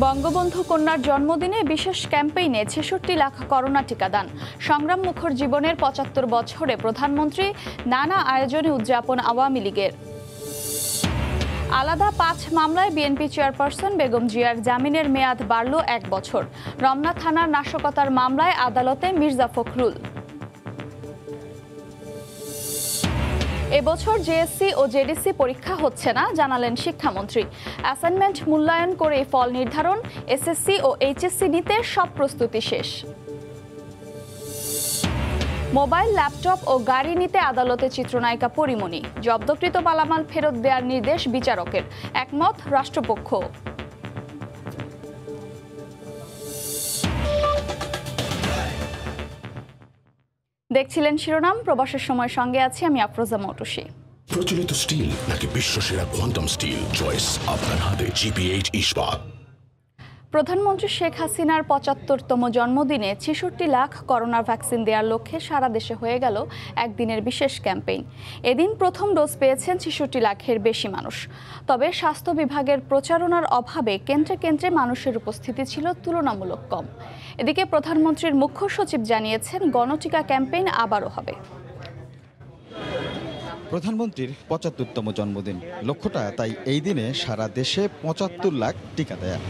বঙ্গবন্ধু কন্যার জন্মদিনে বিশেষ ক্যাম্পেইনে ৬৬ লাখ করোনা টিকাদান। সংগ্রাম মুখর জীবনের ৭৫ বছরে প্রধানমন্ত্রী নানা আয়োজনে উদযাপন আওয়ামী লীগের। আলাদা ৫ মামলায় বিএনপি চেয়ারপারসন বেগম জিয়ার জামিনের মেয়াদ বাড়ল ১ বছর। রমনা থানার নাশকতার মামলায় আদালতে মির্জা ফখরুল। এবছর জেএসসি ও জেডিসি পরীক্ষা হচ্ছে না, জানালেন শিক্ষামন্ত্রী। অ্যাসাইনমেন্ট মূল্যায়ন করে ফল নির্ধারণ, এসএসসি ও এইচএসসি নিতে সব প্রস্তুতি শেষ। মোবাইল, ল্যাপটপ ও গাড়ি নিতে আদালতে চিত্রনায়িকা পরিমণি। জব্দকৃত মালামাল ফেরত দেওয়ার নির্দেশ বিচারকের, একমত রাষ্ট্রপক্ষ। দেখছিলেন শিরোনাম। প্রবাসের সময় সঙ্গে আছি আমি আফরোজা মৌটুসী। প্রচলিত স্টিল নাকি বিশ্বসেরা কোয়ান্টাম স্টিল, চয়েস আপনার হাতে। জিপিএইচ ইস্পাত। প্রধানমন্ত্রী শেখ হাসিনার ৭৫তম জন্মদিনে ৬৬ লাখ করোনা ভ্যাকসিন দেওয়ার লক্ষ্যে সারা দেশে হয়ে গেল একদিনের বিশেষ ক্যাম্পেইন। এদিন প্রথম ডোজ পেয়েছেন ৬৬ লাখের বেশি মানুষ। তবে স্বাস্থ্য বিভাগের প্রচারণার অভাবে কেন্দ্রে কেন্দ্রে মানুষের উপস্থিতি ছিল তুলনামূলক কম। এদিকে প্রধানমন্ত্রীর মুখ্য সচিব জানিয়েছেন, গণটিকা ক্যাম্পেইন আবারও হবে। প্রধানমন্ত্রীর ৭৫তম জন্মদিন, লক্ষ্যটা তাই এই দিনে সারা দেশে ৭৫ লাখ টিকা দেয়া।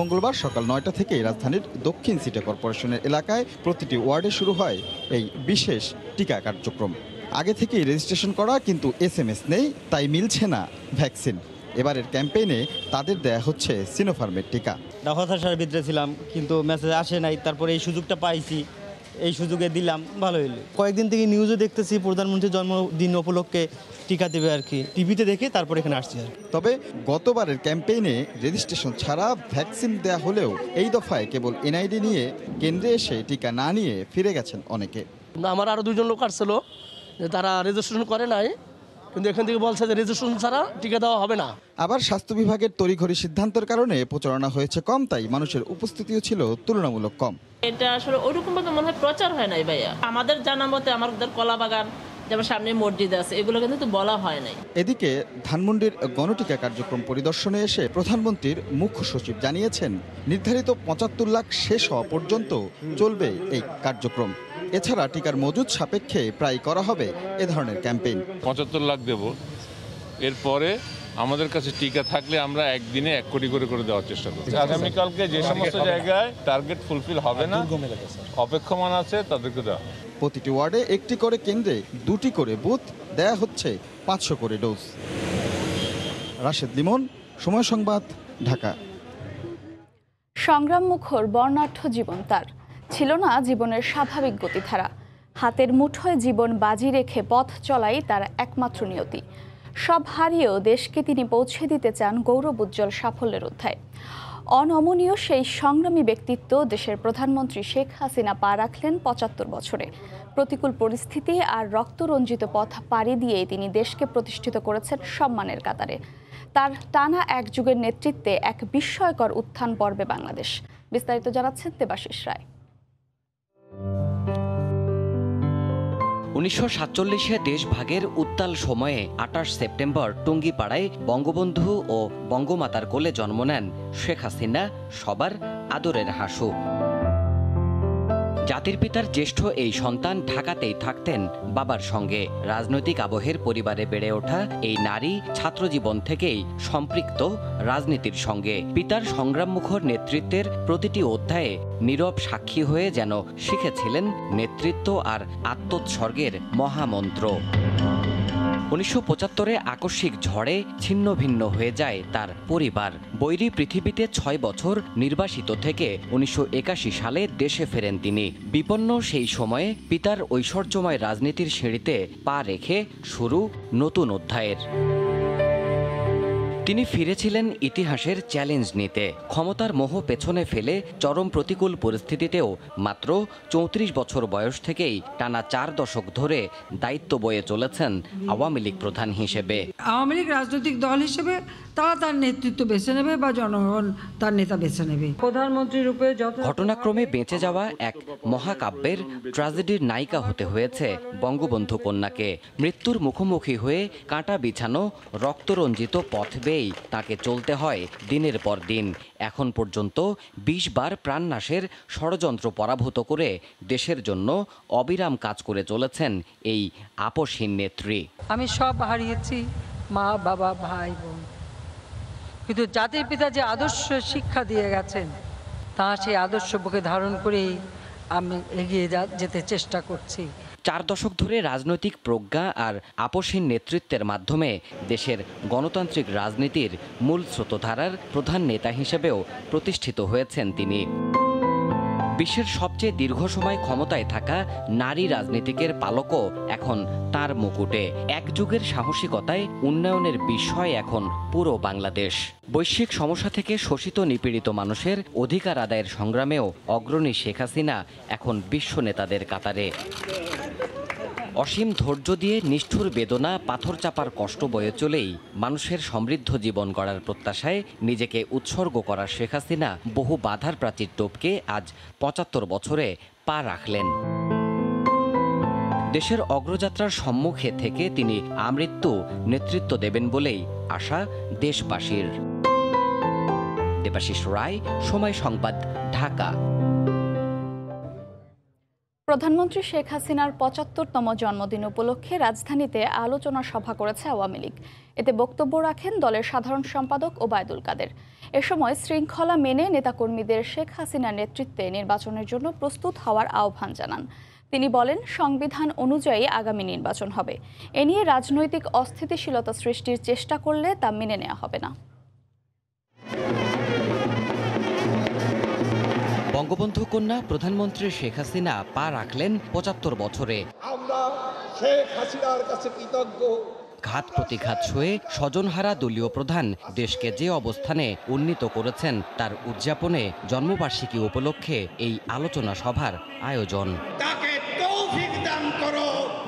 মঙ্গলবার সকাল ৯টা থেকেই রাজধানীর দক্ষিণ সিটি কর্পোরেশনের এলাকায় প্রতিটি ওয়ার্ডে শুরু হয় এই বিশেষ টিকা কার্যক্রম। আগে থেকেই রেজিস্ট্রেশন করা, কিন্তু এসএমএস নেই, তাই মিলছে না ভ্যাকসিন। এবারের ক্যাম্পেইনে তাদের দেয়া হচ্ছে সিনোফার্মের টিকা। হতাশার ভিতরে ছিলাম, কিন্তু মেসেজ আসে নাই, তারপরে এই সুযোগটা পাইছি, এই সুযোগে দিলাম, ভালো হইলো। কয়েকদিন থেকে নিউজে দেখতেছি প্রধানমন্ত্রীর জন্মদিন উপলক্ষে টিকা দেবে আর কি, টিভিতে দেখে তারপর এখানে আসছি আর কি। তবে গতবারের ক্যাম্পেইনে রেজিস্ট্রেশন ছাড়া ভ্যাকসিন দেয়া হলেও এই দফায় কেবল এনআইডি নিয়ে কেন্দ্রে এসে টিকা না নিয়ে ফিরে গেছেন অনেকে। আমার আরও দুজন লোক আসছিল যে তারা রেজিস্ট্রেশন করে নাই, কিন্তু এখান থেকে বলছে যে রেজিস্ট্রেশন ছাড়া টিকা দেওয়া হবে না। আবার স্বাস্থ্য বিভাগের তড়িঘড়ি সিদ্ধান্তের কারণে প্রচারণা হয়েছে কম, তাই মানুষের উপস্থিতিও ছিল তুলনামূলক কম। এটা আসলে ওইরকম ভাবে মনে হয় প্রচার হয় নাই ভাইয়া। আমাদের জানা মতে আমাদের কলা বাগান, যেমন সামনে মসজিদ আছে, এগুলো কিন্তু বলা হয় নাই। এদিকে ধানমন্ডির গণটিকা কার্যক্রম পরিদর্শনে এসে প্রধানমন্ত্রীর মুখ্য সচিব জানিয়েছেন, নির্ধারিত ৭৫ লাখ শেষ হওয়া পর্যন্ত চলবে এই কার্যক্রম। এছাড়া টিকার মজুদ সাপেক্ষে প্রায় করা হবে এ ধরনের ক্যাম্পেইন। ৭৫ লাখ দেব, এরপরে আমাদের কাছে টিকা থাকলে আমরা একদিনে ১ কোটি করে দেওয়ার চেষ্টা করছি। আগামীকালকে যে সমস্ত জায়গায় টার্গেট ফুলফিল হবে না, অপেক্ষমান আছে, তাদেরকে দেওয়া। প্রতিটি ওয়ার্ডে একটি করে কেন্দ্রে ২টি করে বুথ, দেয়া হচ্ছে ৫০০ করে ডোজ। রাশেদ লিমন, সময় সংবাদ, ঢাকা। সংগ্রাম মুখর বর্ণাঢ্য জীবন তার, ছিল না জীবনের স্বাভাবিক গতিধারা। হাতের মুঠোয় জীবন বাজি রেখে পথ চলাই তার একমাত্র নিয়তি। সব হারিয়েও দেশকে তিনি পৌঁছে দিতে চান গৌরব উজ্জ্বল সাফল্যের অধ্যায়। অনমনীয় সেই সংগ্রামী ব্যক্তিত্ব দেশের প্রধানমন্ত্রী শেখ হাসিনা পা রাখলেন ৭৫ বছরে। প্রতিকূল পরিস্থিতি আর রক্তরঞ্জিত পথ পাড়ি দিয়ে তিনি দেশকে প্রতিষ্ঠিত করেছেন সম্মানের কাতারে। তার টানা এক যুগের নেতৃত্বে এক বিস্ময়কর উত্থান পর্বে বাংলাদেশ। বিস্তারিত জানাচ্ছেন দেবাশিস রায়। ১৯৪৭-এ দেশভাগের উত্তাল সময়ে ২৮ সেপ্টেম্বর টুঙ্গিপাড়ায় বঙ্গবন্ধু ও বঙ্গমাতার কোলে জন্ম নেন শেখ হাসিনা, সবার আদরের হাসু। জাতির পিতার জ্যেষ্ঠ এই সন্তান ঢাকাতেই থাকতেন বাবার সঙ্গে। রাজনৈতিক আবহের পরিবারে বেড়ে ওঠা এই নারী ছাত্রজীবন থেকেই সম্পৃক্ত রাজনীতির সঙ্গে। পিতার সংগ্রামমুখর নেতৃত্বের প্রতিটি অধ্যায়ে নীরব সাক্ষী হয়ে যেন শিখেছিলেন নেতৃত্ব আর আত্মোৎসর্গের মহামন্ত্র। ১৯৭৫-এ আকস্মিক ঝড়ে ছিন্ন ভিন্ন হয়ে যায় তার পরিবার। বৈরী পৃথিবীতে ৬ বছর নির্বাসিত থেকে ১৯৮১ সালে দেশে ফেরেন তিনি। বিপন্ন সেই সময়ে পিতার ঐশ্বর্যময় রাজনীতির সিঁড়িতে পা রেখে শুরু নতুন অধ্যায়ের। তিনি ফিরেছিলেন ইতিহাসের চ্যালেঞ্জ নিতে। ক্ষমতার মোহ পেছনে ফেলে চরম প্রতিকূল পরিস্থিতিতেও মাত্র ৩৪ বছর বয়স থেকেই টানা ৪ দশক ধরে দায়িত্ব বয়ে চলেছেন আওয়ামী লীগ প্রধান হিসেবে। আওয়ামী লীগ রাজনৈতিক দল হিসেবে তারা তার নেতৃত্ব বেছে নেবে বা জনগণ তার নেতা বেছে নেবে। প্রধানমন্ত্রী রূপে ঘটনাক্রমে বেঁচে যাওয়া এক মহাকাব্যের ট্র্যাজেডির নায়িকা হতে হয়েছে বঙ্গবন্ধু কন্যাকে। মৃত্যুর মুখোমুখি হয়ে কাঁটা বিছানো রক্তরঞ্জিত পথ বেয়েই তাকে চলতে হয় দিনের পর দিন। এখন পর্যন্ত ২০ বার প্রাণনাশের ষড়যন্ত্র পরাভূত করে দেশের জন্য অবিরাম কাজ করে চলেছেন এই আপসহীন নেত্রী। আমি সব হারিয়েছি, মা, বাবা, ভাই, বোন, কিন্তু জাতির পিতা যে আদর্শ শিক্ষা দিয়ে গেছেন তা সেই আদর্শ বুকে ধারণ করেই আমি এগিয়ে যেতে চেষ্টা করছি। 4 দশক ধরে রাজনৈতিক প্রজ্ঞা আর আপসহীন নেতৃত্বের মাধ্যমে দেশের গণতান্ত্রিক রাজনীতির মূল স্রোতধারার প্রধান নেতা হিসেবেও প্রতিষ্ঠিত হয়েছেন তিনি। বিশ্বের সবচেয়ে দীর্ঘ সময় ক্ষমতায় থাকা নারী রাজনীতিকের পালকও এখন তার মুকুটে। এক যুগের সাহসিকতায় উন্নয়নের বিষয় এখন পুরো বাংলাদেশ। বৈশ্বিক সমস্যা থেকে শোষিত নিপীড়িত মানুষের অধিকার আদায়ের সংগ্রামেও অগ্রণী শেখ হাসিনা এখন বিশ্ব নেতাদের কাতারে। অসীম ধৈর্য দিয়ে নিষ্ঠুর বেদনা পাথর চাপার কষ্ট বয়ে চলেই মানুষের সমৃদ্ধ জীবন গড়ার প্রত্যাশায় নিজেকে উৎসর্গ করা শেখ হাসিনা বহু বাধার প্রাচীর টপকে আজ ৭৫ বছরে পা রাখলেন। দেশের অগ্রযাত্রার সম্মুখে থেকে তিনি আমৃত্যু নেতৃত্ব দেবেন বলেই আশা দেশবাসীর। দেবাশিস রায়, সময় সংবাদ, ঢাকা। প্রধানমন্ত্রী শেখ হাসিনার ৭৫তম জন্মদিন উপলক্ষে রাজধানীতে আলোচনা সভা করেছে আওয়ামী লীগ। এতে বক্তব্য রাখেন দলের সাধারণ সম্পাদক ওবায়দুল কাদের। এ সময় শৃঙ্খলা মেনে নেতাকর্মীদের শেখ হাসিনার নেতৃত্বে নির্বাচনের জন্য প্রস্তুত হওয়ার আহ্বান জানান। তিনি বলেন, সংবিধান অনুযায়ী আগামী নির্বাচন হবে। এ নিয়ে রাজনৈতিক অস্থিতিশীলতা সৃষ্টির চেষ্টা করলে তা মেনে নেওয়া হবে না। বঙ্গবন্ধু কন্যা প্রধানমন্ত্রী শেখ হাসিনা পা রাখলেন ৭৫ বছরে। আমরা শেখ হাসিনার কাছে কৃতজ্ঞ। ঘাত প্রতিঘাত সয়ে স্বজনহারা দলীয় প্রধান দেশকে যে অবস্থানে উন্নীত করেছেন তার উদযাপনে জন্মবার্ষিকী উপলক্ষে এই আলোচনা সভার আয়োজন।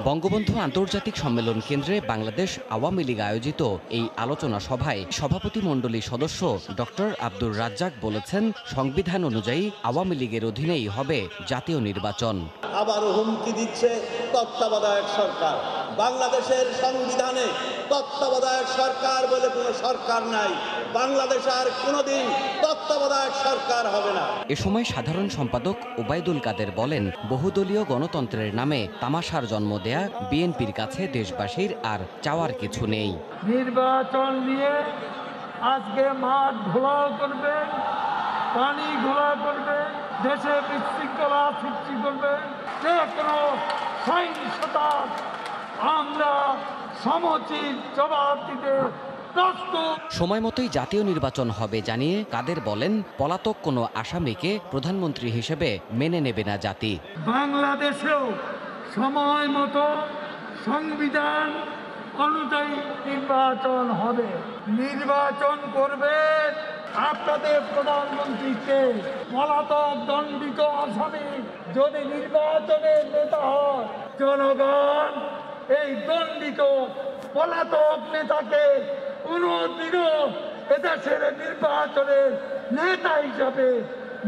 বঙ্গবন্ধু আন্তর্জাতিক সম্মেলন কেন্দ্রে বাংলাদেশ আওয়ামী লীগ আয়োজিত এই আলোচনা সভায় সভাপতি মণ্ডলী সদস্য ডক্টর আব্দুর রাজ্জাক বলেছেন, সংবিধান অনুযায়ী আওয়ামী লীগের অধীনেই হবে জাতীয় নির্বাচন। আবার হুমকি দিচ্ছে তত্ত্বাবধায়ক সরকার। বাংলাদেশের সংবিধানে তত্ত্বাবধায়ক সরকার বলে কোনো সরকার নাই। বাংলাদেশ আর কোনোদিন তত্ত্বাবধায়ক সরকার হবে না। এ সময় সাধারণ সম্পাদক ওবায়দুল কাদের বলেন, বহুদলীয় গণতন্ত্রের নামে তামাশার জন্ম দেয়া বিএনপির কাছে দেশবাসীর আর চাওয়ার কিছু নেই। নির্বাচন নিয়ে আজকে মাঠ ঘোলাও করবে, পানি ঘোলা করবে, দেশে বিশৃঙ্খলা সৃষ্টি করবে, যে কোনো সহিংসতা আমরা সমুচিত জবাব দিতে প্রস্তুত। সময় মতোই জাতীয় নির্বাচন হবে জানিয়ে কাদের বলেন, পলাতক কোনো আসামিকে প্রধানমন্ত্রী হিসেবে মেনে নেবে না জাতি। বাংলাদেশেও সময় মতো সংবিধান অনুযায়ী নির্বাচন হবে। নির্বাচন করবে আপনাদের প্রধানমন্ত্রীকে। পলাতক দণ্ডিত আসামি যদি নির্বাচনের নেতা হয়, জনগণ এই দণ্ডিত পলাতক নেতাকে কোনোদিনও এদেশের নির্বাচনের নেতা হিসাবে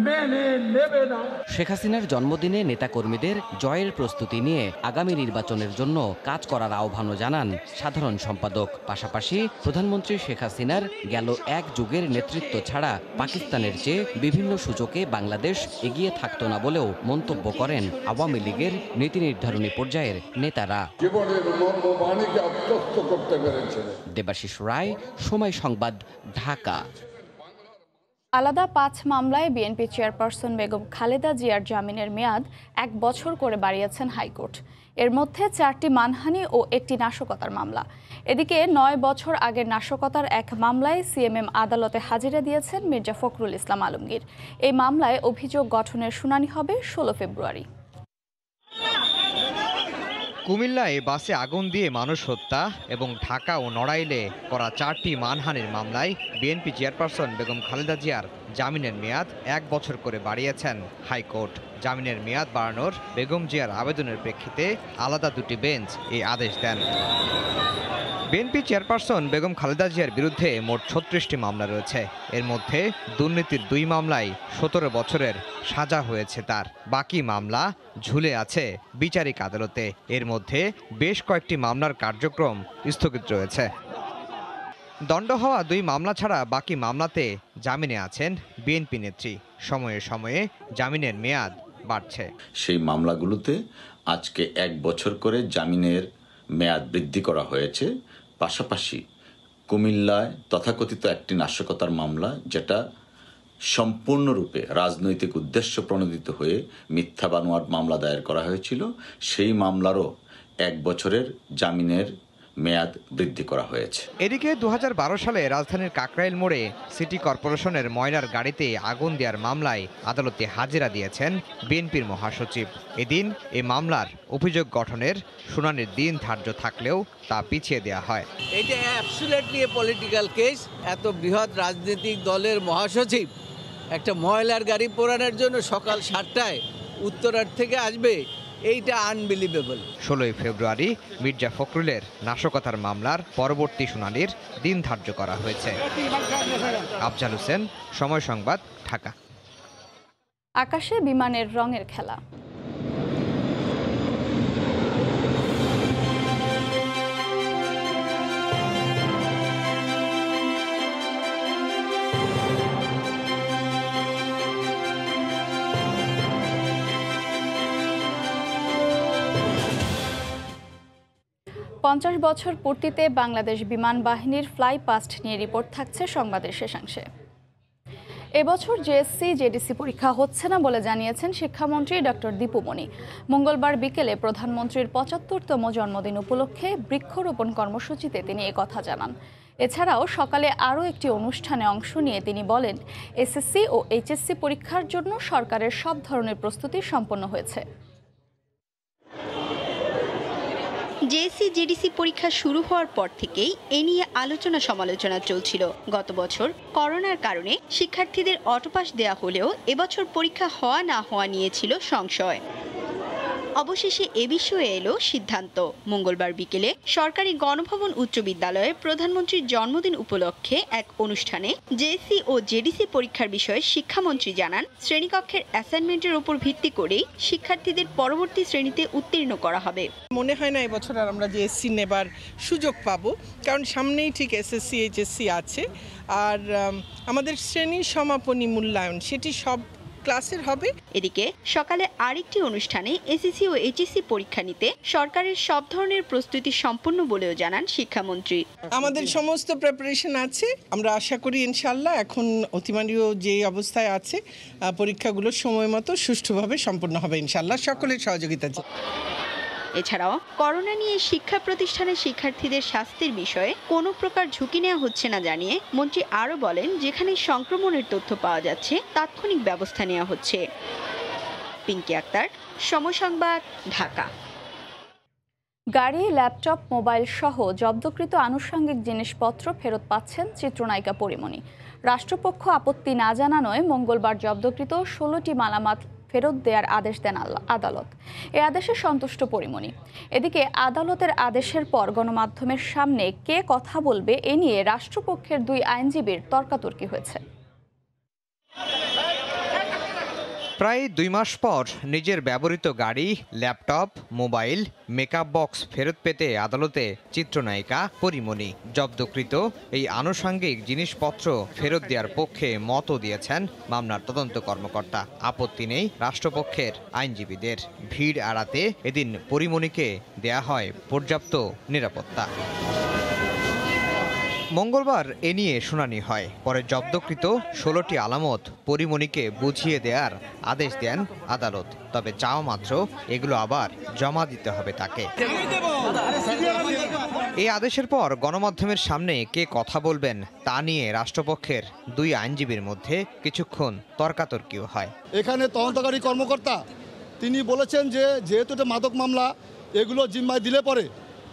মেনে নেবে না। শেখ হাসিনার জন্মদিনে নেতাকর্মীদের জয়ের প্রস্তুতি নিয়ে আগামী নির্বাচনের জন্য কাজ করার আহ্বানও জানান সাধারণ সম্পাদক। পাশাপাশি প্রধানমন্ত্রী শেখ হাসিনার গেল এক যুগের নেতৃত্ব ছাড়া পাকিস্তানের চেয়ে বিভিন্ন সূচকে বাংলাদেশ এগিয়ে থাকতো না বলেও মন্তব্য করেন আওয়ামী লীগের নীতি নির্ধারণী পর্যায়ের নেতারা। জীবনের মর্মবাণীকে আত্মস্থ করতে পেরেছিলেন। দেবাশিস রায়, সময় সংবাদ, ঢাকা। আলাদা 5 মামলায় বিএনপি চেয়ারপারসন বেগম খালেদা জিয়ার জামিনের মেয়াদ 1 বছর করে বাড়িয়েছেন হাইকোর্ট। এর মধ্যে 4টি মানহানি ও 1টি নাশকতার মামলা। এদিকে 9 বছর আগের নাশকতার এক মামলায় সিএমএম আদালতে হাজিরা দিয়েছেন মির্জা ফখরুল ইসলাম আলমগীর। এই মামলায় অভিযোগ গঠনের শুনানি হবে 16 ফেব্রুয়ারি। কুমিল্লায় বাসে আগুন দিয়ে মানুষ হত্যা এবং ঢাকা ও নড়াইলে করা 4টি মানহানির মামলায় বিএনপি চেয়ারপারসন বেগম খালেদা জিয়ার জামিনের মেয়াদ 1 বছর করে বাড়িয়েছেন হাইকোর্ট। জামিনের মেয়াদ বাড়ানোর বেগম জিয়ার আবেদনের প্রেক্ষিতে আলাদা দুটি বেঞ্চ এই আদেশ দেন। বিএনপি চেয়ারপারসন বেগম খালেদা জিয়ার বিরুদ্ধে মোট 36টি মামলা রয়েছে। এর মধ্যে দুর্নীতির 2 মামলায় 17 বছরের সাজা হয়েছে তার। বাকি মামলা ঝুলে আছে বিচারিক আদালতে। এর মধ্যে বেশ কয়েকটি মামলার কার্যক্রম স্থগিত রয়েছে। দণ্ড হওয়া 2 মামলা ছাড়া বাকি মামলাতে জামিনে আছেন বিএনপি নেত্রী। সময়ে সময়ে জামিনের মেয়াদ বাড়ছে। সেই মামলাগুলোতে আজকে 1 বছর করে জামিনের মেয়াদ বৃদ্ধি করা হয়েছে। পাশাপাশি কুমিল্লায় তথাকথিত একটি নাশকতার মামলা, যেটা সম্পূর্ণরূপে রাজনৈতিক উদ্দেশ্য প্রণোদিত হয়ে মিথ্যা বানোয়াট মামলা দায়ের করা হয়েছিল, সেই মামলারও 1 বছরের জামিনের মেয়াদ বৃদ্ধি করা হয়েছে। এদিকে 2012 সালে রাজধানীর কাকরাইল মোড়ে সিটি কর্পোরেশনের ময়লার গাড়িতে আগুন দেওয়ার মামলায় আদালতে হাজিরা দিয়েছেন বিএনপির মহাসচিব। এদিন এই মামলার অভিযোগ গঠনের শুনানির দিন ধার্য থাকলেও তা পিছিয়ে দেওয়া হয়। এটা অ্যাবসলিউটলি এ পলিটিক্যাল কেস। এত বৃহৎ রাজনৈতিক দলের মহাসচিব একটা ময়লার গাড়ি পোড়ানোর জন্য সকাল 7টায় উত্তরার থেকে আসবে, এইটা আনবিলিভেবল। 16 ফেব্রুয়ারি মির্জা ফখরুলের নাশকতার মামলার পরবর্তী শুনানির দিন ধার্য করা হয়েছে। আফজাল হোসেন, সময় সংবাদ, ঢাকা। আকাশে বিমানের রঙের খেলা। পঞ্চাশ বছর পূর্তিতে বাংলাদেশ বিমান বাহিনীর ফ্লাই পাস্ট নিয়ে রিপোর্ট থাকছে সংবাদের শেষাংশে। এবছর জেএসসি জেডিসি পরীক্ষা হচ্ছে না বলে জানিয়েছেন শিক্ষামন্ত্রী ডক্টর দীপু মনি। মঙ্গলবার বিকেলে প্রধানমন্ত্রীর ৭৫তম জন্মদিন উপলক্ষে বৃক্ষরোপণ কর্মসূচিতে তিনি একথা জানান। এছাড়াও সকালে আরও একটি অনুষ্ঠানে অংশ নিয়ে তিনি বলেন, এসএসসি ও এইচএসসি পরীক্ষার জন্য সরকারের সব ধরনের প্রস্তুতি সম্পন্ন হয়েছে। জেএসসি জেডিসি পরীক্ষা শুরু হওয়ার পর থেকেই এ নিয়ে আলোচনা সমালোচনা চলছিল। গত বছর করোনার কারণে শিক্ষার্থীদের অটোপাস দেয়া হলেও এবছর পরীক্ষা হওয়া না হওয়া নিয়ে ছিল সংশয়। অবশেষে এ বিষয়ে এলো সিদ্ধান্ত। মঙ্গলবার বিকেলে সরকারি গণভবন উচ্চ বিদ্যালয়ে প্রধানমন্ত্রীর জন্মদিন উপলক্ষে এক অনুষ্ঠানে জেএসসি ও জেডিসি পরীক্ষার বিষয়ে শিক্ষামন্ত্রী জানান, শ্রেণীকক্ষের অ্যাসাইনমেন্টের উপর ভিত্তি করেই শিক্ষার্থীদের পরবর্তী শ্রেণীতে উত্তীর্ণ করা হবে। মনে হয় না এবছর আর আমরা জেএসসি নেবার সুযোগ পাবো, কারণ সামনেই ঠিক এসএসসি এইচএসসি আছে। আর আমাদের শ্রেণীর সমাপনী মূল্যায়ন সেটি সব ক্লাসের হবে। এদিকে সকালে আরেকটি অনুষ্ঠানে এসএসসি ও এইচএসসি পরীক্ষা নিতে সরকারের সব ধরনের প্রস্তুতি সম্পূর্ণ বলেও জানান শিক্ষামন্ত্রী। আমাদের সমস্ত প্রিপারেশন আছে, আমরা আশা করি ইনশাআল্লাহ এখন অতিমারীয় যে অবস্থায় আছে পরীক্ষাগুলো সময় মতো সুষ্ঠুভাবে সম্পন্ন হবে ইনশাআল্লাহ, সকলের সহযোগিতা। এছাড়াও করোনা নিয়ে শিক্ষা প্রতিষ্ঠানের শিক্ষার্থীদের স্বাস্থ্যের বিষয়ে কোনো প্রকার ঝুঁকি নেওয়া হচ্ছে না জানিয়ে মন্ত্রী আরও বলেন, যেখানে সংক্রমণের তথ্য পাওয়া যাচ্ছে তাৎক্ষণিক ব্যবস্থা নেওয়া হচ্ছে। পিঙ্কি আক্তার, সময় সংবাদ, ঢাকা। গাড়ি, ল্যাপটপ, মোবাইল সহ জব্দকৃত আনুষঙ্গিক জিনিসপত্র ফেরত পাচ্ছেন চিত্রনায়িকা পরিমণি। রাষ্ট্রপক্ষ আপত্তি না জানানোয় মঙ্গলবার জব্দকৃত 16টি মালামাল ফেরত দেওয়ার আদেশ দেন আদালত। এ আদেশে সন্তুষ্ট পরিমণি। এদিকে আদালতের আদেশের পর গণমাধ্যমের সামনে কে কথা বলবে এ নিয়ে রাষ্ট্রপক্ষের 2 আইনজীবীর তর্কাতর্কি হয়েছে। প্রায় 2 মাস পর নিজের ব্যবহৃত গাড়ি, ল্যাপটপ, মোবাইল, মেকআপ বক্স ফেরত পেতে আদালতে চিত্রনায়িকা পরিমণি। জব্দকৃত এই আনুষঙ্গিক জিনিসপত্র ফেরত দেওয়ার পক্ষে মতও দিয়েছেন মামলার তদন্ত কর্মকর্তা। আপত্তি নেই রাষ্ট্রপক্ষের আইনজীবীদের। ভিড় এড়াতে এদিন পরিমণিকে দেয়া হয় পর্যাপ্ত নিরাপত্তা। মঙ্গলবার এ নিয়ে শুনানি হয়। পরে জব্দকৃত 16টি আলামত পরিমণিকে বুঝিয়ে দেওয়ার আদেশ দেন আদালত। তবে চাওয়া মাত্র এগুলো আবার জমা দিতে হবে তাকে। এই আদেশের পর গণমাধ্যমের সামনে কে কথা বলবেন তা নিয়ে রাষ্ট্রপক্ষের 2 আইনজীবীর মধ্যে কিছুক্ষণ তর্কাতর্কিও হয়। এখানে তদন্তকারী কর্মকর্তা তিনি বলেছেন যে যেহেতু এটা মাদক মামলা, এগুলো জিম্মায় দিলে পরে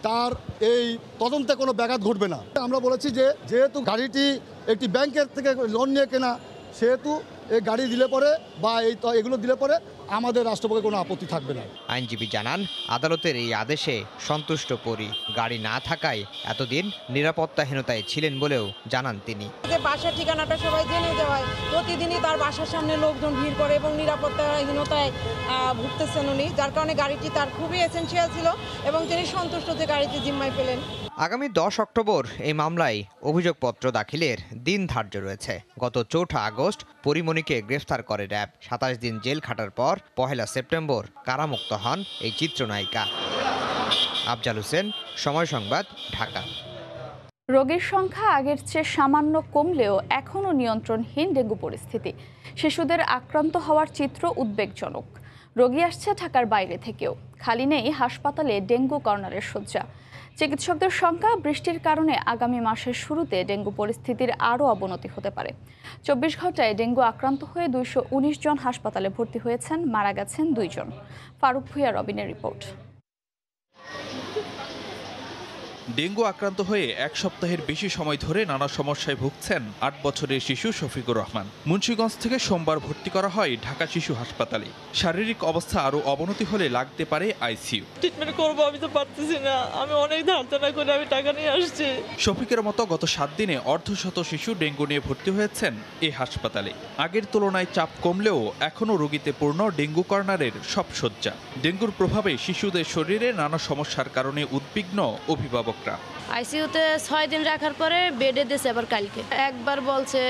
তার এই তদন্তে কোনো ব্যাঘাত ঘটবে না। আমরা বলেছি যে যেহেতু গাড়িটি একটি ব্যাংকের থেকে লোন নিয়ে কেনা, সেহেতু এই গাড়ি দিলে পরে বা এগুলো দিলে পরে আমাদের রাষ্ট্রপক্ষে কোনো আপত্তি থাকবে না। আইনজীবী জানান, আদালতের এই আদেশে সন্তুষ্ট পরি। গাড়ি না থাকায় এতদিন নিরাপত্তাহীনতায় ছিলেন বলেও জানান তিনি। বাসার ঠিকানাটা সবাই জেনে দেওয়ায় প্রতিদিনই তার বাসার সামনে লোকজন ভিড় করে এবং নিরাপত্তাহীনতায় ভুগতেছেন উনি, যার কারণে গাড়িটি তার খুবই এসেনশিয়াল ছিল এবং তিনি সন্তুষ্ট যে গাড়িটি জিম্মায় পেলেন। আগামী 10 অক্টোবর এই মামলায় অভিযোগপত্র দাখিলের দিন ধার্য রয়েছে। গত 4 আগস্ট পরিমণিকে গ্রেফতার করে র্যাব। 27 দিন জেল খাটার পর 1 সেপ্টেম্বর কারামুক্ত হন এই চিত্রনায়িকা। আফজাল হোসেন, সময় সংবাদ, ঢাকা। রোগীর সংখ্যা আগের চেয়ে সামান্য কমলেও এখনও নিয়ন্ত্রণহীন ডেঙ্গু পরিস্থিতি। শিশুদের আক্রান্ত হওয়ার চিত্র উদ্বেগজনক। রোগী আসছে ঢাকার বাইরে থেকেও। খালি নেই হাসপাতালে ডেঙ্গু কর্নারের শয্যা। চিকিৎসকদের সংখ্যা বৃষ্টির কারণে আগামী মাসের শুরুতে ডেঙ্গু পরিস্থিতির আরও অবনতি হতে পারে। 24 ঘন্টায় ডেঙ্গু আক্রান্ত হয়ে 219 জন হাসপাতালে ভর্তি হয়েছেন, মারা গেছেন 2 জন। ফারুক ভুঁইয়া রবিনের রিপোর্ট। ডেঙ্গু আক্রান্ত হয়ে 1 সপ্তাহের বেশি সময় ধরে নানা সমস্যায় ভুগছেন 8 বছরের শিশু শফিকুর রহমান। মুন্সিগঞ্জ থেকে সোমবার ভর্তি করা হয় ঢাকা শিশু হাসপাতালে। শারীরিক অবস্থা আরও অবনতি হলে লাগতে পারে আইসিইউ। ট্রিটমেন্ট করবো, আমি তো পারতেছি না, আমি অনেক ধারণা করে আমি টাকা নিয়ে আসছি। শফিকের মতো গত 7 দিনে অর্ধশত শিশু ডেঙ্গু নিয়ে ভর্তি হয়েছেন এই হাসপাতালে। আগের তুলনায় চাপ কমলেও এখনও রোগীতে পূর্ণ ডেঙ্গু কর্নারের সব শয্যা। ডেঙ্গুর প্রভাবে শিশুদের শরীরে নানা সমস্যার কারণে উদ্বিগ্ন অভিভাবক। আইসিইউতে 6 দিন রাখার পরে বেডে দিয়েছে আবার কালকে। একবার বলছে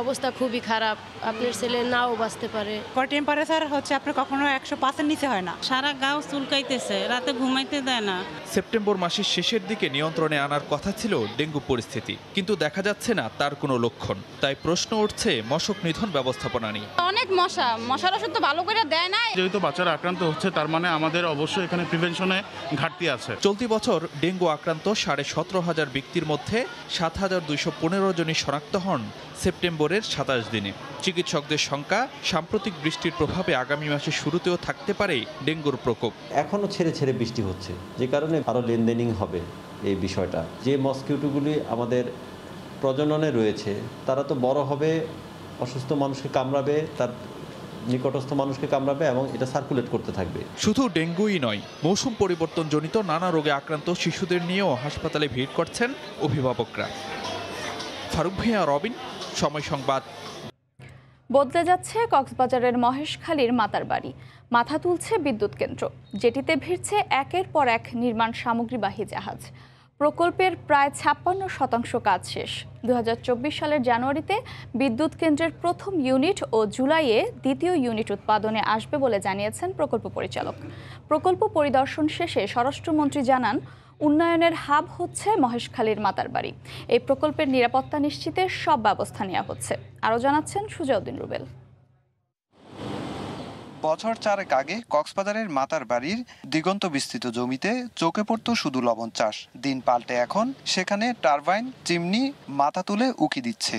অবস্থা খুবই খারাপ, আপনার ছেলে নাও বাঁচতে পারে। টেম্পারেচার হচ্ছে আপনার কখনো 105-এর নিচে হয় না। সারা গাও চুলকাইতেছে, রাতে ঘুমাইতে দেয় না। সেপ্টেম্বর মাসের শেষের দিকে নিয়ন্ত্রণে আনার কথা ছিল ডেঙ্গু পরিস্থিতি, কিন্তু দেখা যাচ্ছে না তার কোনো লক্ষণ। তাই প্রশ্ন উঠছে মশক নিধন ব্যবস্থাপনা নিয়ে। অনেক মশার ওষুধ তো ভালো করে দেয় না। যেহেতু বাচ্চারা আক্রান্ত হচ্ছে, তার মানে আমাদের অবশ্যই এখানে প্রিভেনশনে ঘাটতি আছে। চলতি বছর ডেঙ্গু আক্রান্ত 17,500 ব্যক্তির মধ্যে 7,215 জনই শনাক্ত হন সেপ্টেম্বরের 27 দিনে। চিকিৎসকদের সংখ্যা সাম্প্রতিক বৃষ্টির প্রভাবে আগামী মাসের শুরুতেও থাকতে পারে ডেঙ্গুর প্রকোপ। এখনও ছেড়ে ছেড়ে বৃষ্টি হচ্ছে, যে কারণে আরও লেনদেনিং হবে এই বিষয়টা। যে মসকিউটোগুলি আমাদের প্রজননে রয়েছে তারা তো বড় হবে, অসুস্থ মানুষকে কামড়াবে, তার নিকটস্থ মানুষকে কামড়াবে এবং এটা সার্কুলেট করতে থাকবে। শুধু ডেঙ্গুই নয়, মৌসুম পরিবর্তনজনিত নানা রোগে আক্রান্ত শিশুদের নিয়েও হাসপাতালে ভিড় করছেন অভিভাবকরা। ফারুক ভুঁইয়া, রবিন, সময় সংবাদ। বদলে যাচ্ছে কক্সবাজারের মহেশখালীর মাতারবাড়ি। মাথা তুলছে বিদ্যুৎ কেন্দ্র, যেটিতে ভিড়ছে একের পর এক নির্মাণ সামগ্রীবাহী জাহাজ। প্রকল্পের প্রায় 56% কাজ শেষ। 2024 সালের জানুয়ারিতে বিদ্যুৎ কেন্দ্রের প্রথম ইউনিট ও জুলাইয়ে দ্বিতীয় ইউনিট উৎপাদনে আসবে বলে জানিয়েছেন প্রকল্প পরিচালক। প্রকল্প পরিদর্শন শেষে স্বরাষ্ট্রমন্ত্রী জানান, উন্নয়নের হাব হচ্ছে মহেশখালীর মাতারবাড়ি। এই প্রকল্পের নিরাপত্তা নিশ্চিতে সব ব্যবস্থা নেওয়া হচ্ছে। আরও জানাচ্ছেন সুজাউদ্দিন রুবেল। বছর 4 আগে কক্সবাজারের মাতারবাড়ির দিগন্ত বিস্তৃত জমিতে চোখে পড়তো শুধু লবণ চাষ। দিন পাল্টে এখন সেখানে টারবাইন, চিমনি মাথা তুলে উকি দিচ্ছে।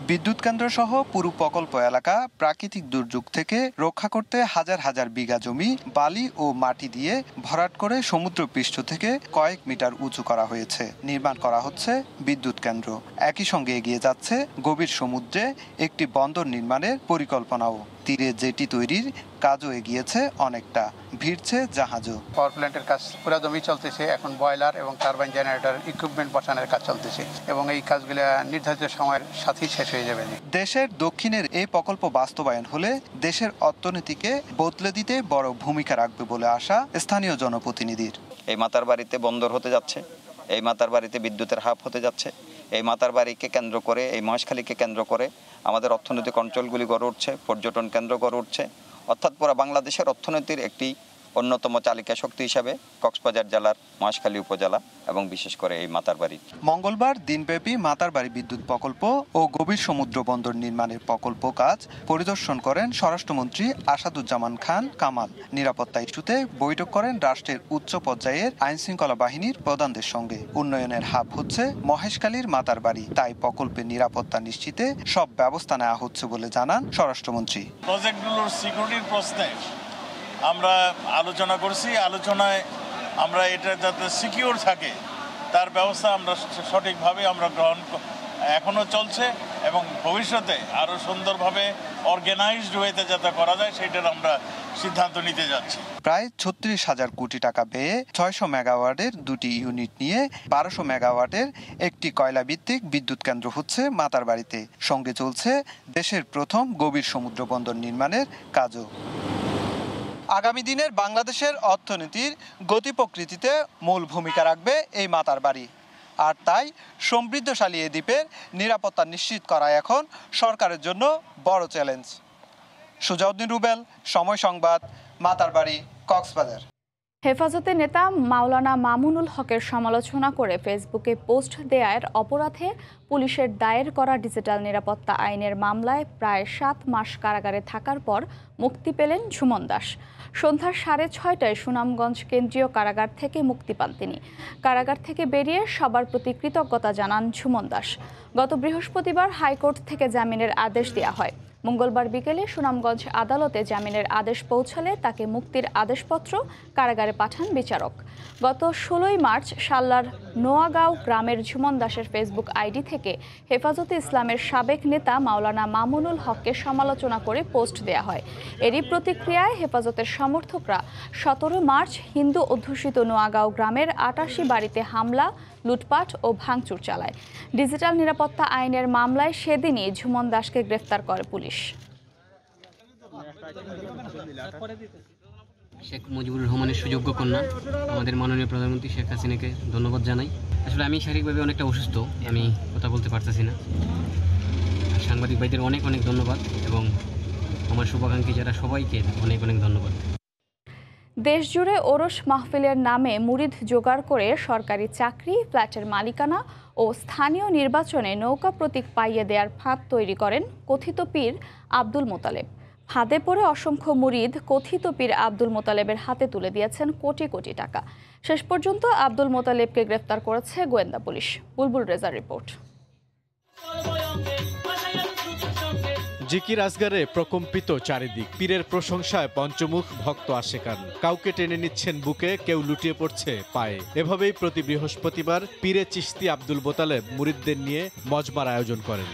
বিদ্যুৎ কেন্দ্র সহ পুরো প্রকল্প এলাকা প্রাকৃতিক দুর্যোগ থেকে রক্ষা করতে হাজার হাজার বিঘা জমি বালি ও মাটি দিয়ে ভরাট করে সমুদ্রপৃষ্ঠ থেকে কয়েক মিটার উঁচু করা হয়েছে। নির্মাণ করা হচ্ছে বিদ্যুৎ কেন্দ্র। একই সঙ্গে এগিয়ে যাচ্ছে গভীর সমুদ্রে একটি বন্দর নির্মাণের পরিকল্পনাও। তীরে জেটি তৈরির কাজও এগিয়েছে অনেকটা, ভিড়ছে জাহাজও। পাওয়ার প্ল্যান্টের কাজ পুরো জমি চলতেছে, এখন বয়লার এবং টারবাইন জেনারেটর ইকুইপমেন্ট বসানোর কাজ চলতেছে এবং এই কাজগুলো নির্ধারিত সময়ের সাথেই শেষ হয়ে যাবে। দেশের দক্ষিণের এই প্রকল্প বাস্তবায়ন হলে দেশের অর্থনীতিকে বদলে দিতে বড় ভূমিকা রাখবে বলে আশা স্থানীয় জনপ্রতিনিধির। এই মাতারবাড়িতে বন্দর হতে যাচ্ছে, এই মাতারবাড়িতে বিদ্যুতের হাব হতে যাচ্ছে। এই মাতারবাড়িকে কেন্দ্র করে, এই মহেশখালীকে কেন্দ্র করে আমাদের অর্থনৈতিক অঞ্চলগুলি গড়ে উঠছে, পর্যটন কেন্দ্র গড়ে উঠছে। অর্থাৎ পুরো বাংলাদেশের অর্থনীতির একটি অন্যতম চালিকা শক্তি হিসাবে কক্সবাজার জেলার মহেশখালী উপজেলা এবং বিশেষ করে এই মাতারবাড়ি। মঙ্গলবার দিনব্যাপী মাতারবাড়ি বিদ্যুৎ প্রকল্প ও গভীর সমুদ্র বন্দর নির্মাণের প্রকল্প কাজ পরিদর্শন করেন স্বরাষ্ট্রমন্ত্রী আসাদুজ্জামান খান কামাল। নিরাপত্তা ইস্যুতে বৈঠক করেন রাষ্ট্রের উচ্চ পর্যায়ের আইনশৃঙ্খলা বাহিনীর প্রধানদের সঙ্গে। উন্নয়নের হাব হচ্ছে মহেশখালীর মাতারবাড়ি, তাই প্রকল্পের নিরাপত্তা নিশ্চিতে সব ব্যবস্থা নেওয়া হচ্ছে বলে জানান স্বরাষ্ট্রমন্ত্রী। প্রজেক্টগুলোর সিকিউরিটির প্রশ্নে আমরা আলোচনা করছি। আলোচনায় আমরা এটা যাতে সিকিউর থাকে তার ব্যবস্থা আমরা সঠিকভাবে আমরা গ্রহণ এখনও চলছে এবং ভবিষ্যতে আরও সুন্দরভাবে অর্গানাইজড ওয়েতে যাতে করা যায় সেটার আমরা সিদ্ধান্ত নিতে যাচ্ছি। প্রায় 36,000 কোটি টাকা ব্যয়ে 600 মেগাওয়াটের 2টি ইউনিট নিয়ে 1200 মেগাওয়াটের একটি কয়লা ভিত্তিক বিদ্যুৎ কেন্দ্র হচ্ছে মাতারবাড়িতে। সঙ্গে চলছে দেশের প্রথম গভীর সমুদ্র বন্দর নির্মাণের কাজও। আগামী দিনের বাংলাদেশের অর্থনীতির গতি প্রকৃতিতে মূল ভূমিকা রাখবে এই মাতারবাড়ি। আর তাই সমৃদ্ধশালী এ দ্বীপের নিরাপত্তা নিশ্চিত করা এখন সরকারের জন্য বড় চ্যালেঞ্জ। সুজাউদ্দিন রুবেল, সময় সংবাদ, মাতারবাড়ি, কক্সবাজার। হেফাজতের নেতা মাওলানা মামুনুল হকের সমালোচনা করে ফেসবুকে পোস্ট দেওয়ার অপরাধে পুলিশের দায়ের করা ডিজিটাল নিরাপত্তা আইনের মামলায় প্রায় 7 মাস কারাগারে থাকার পর মুক্তি পেলেন ঝুমন দাস। সন্ধ্যা 6:30টায় সুনামগঞ্জ কেন্দ্রীয় কারাগার থেকে মুক্তি পান তিনি। কারাগার থেকে বেরিয়ে সবার প্রতি কৃতজ্ঞতা জানান ঝুমন দাস। গত বৃহস্পতিবার হাইকোর্ট থেকে জামিনের আদেশ দেওয়া হয়। মঙ্গলবার বিকেলে সুনামগঞ্জ আদালতে জামিনের আদেশ পৌঁছালে তাকে মুক্তির আদেশপত্র কারাগারে পাঠান বিচারক। গত 16 মার্চ সাল্লার নোয়াগাঁও গ্রামের ঝুমন দাসের ফেসবুক আইডি থেকে হেফাজতে ইসলামের সাবেক নেতা মাওলানা মামুনুল হককে সমালোচনা করে পোস্ট দেওয়া হয়। এরই প্রতিক্রিয়ায় হেফাজতের সমর্থকরা 17 মার্চ হিন্দু অধ্যুষিত নোয়াগাঁও গ্রামের 88 বাড়িতে হামলা, লুটপাট ও ভাঙচুর চালায়। ডিজিটাল নিরাপত্তা আইনের মামলায় সেদিনই ঝুমন দাসকে গ্রেফতার করে পুলিশ। শেখ মুজিবুর রহমানের সুযোগ্য কন্যা আমাদের মাননীয় প্রধানমন্ত্রী শেখ হাসিনাকে ধন্যবাদ জানাই। আসলে আমি শারীরিকভাবে অনেকটা অসুস্থ, আমি কথা বলতে পারতেছি না। সাংবাদিক ভাইদের অনেক অনেক ধন্যবাদ এবং আমার শুভাকাঙ্ক্ষী যারা সবাইকে অনেক অনেক ধন্যবাদ। দেশজুড়ে ওরস মাহফিলের নামে মুরিদ জোগাড় করে সরকারি চাকরি, ফ্ল্যাটের মালিকানা ও স্থানীয় নির্বাচনে নৌকা প্রতীক পাইয়ে দেওয়ার ফাঁদ তৈরি করেন কথিত পীর আব্দুল মোতালেব। ফাঁদে পড়ে অসংখ্য মুরিদ কথিত পীর আব্দুল মোতালেবের হাতে তুলে দিয়েছেন কোটি কোটি টাকা। শেষ পর্যন্ত আব্দুল মোতালেবকে গ্রেফতার করেছে গোয়েন্দা পুলিশ। বুলবুল রেজার রিপোর্ট। জিকির আজগারে প্রকম্পিত চারিদিক, পীরের প্রশংসায় পঞ্চমুখ ভক্ত আশেকান। কাউকে টেনে নিচ্ছেন বুকে, কেউ লুটিয়ে পড়ছে পায়ে। এভাবেই প্রতি বৃহস্পতিবার পীরে চিশতি আব্দুল মোতালেব মুরিদদের নিয়ে মজমার আয়োজন করেন।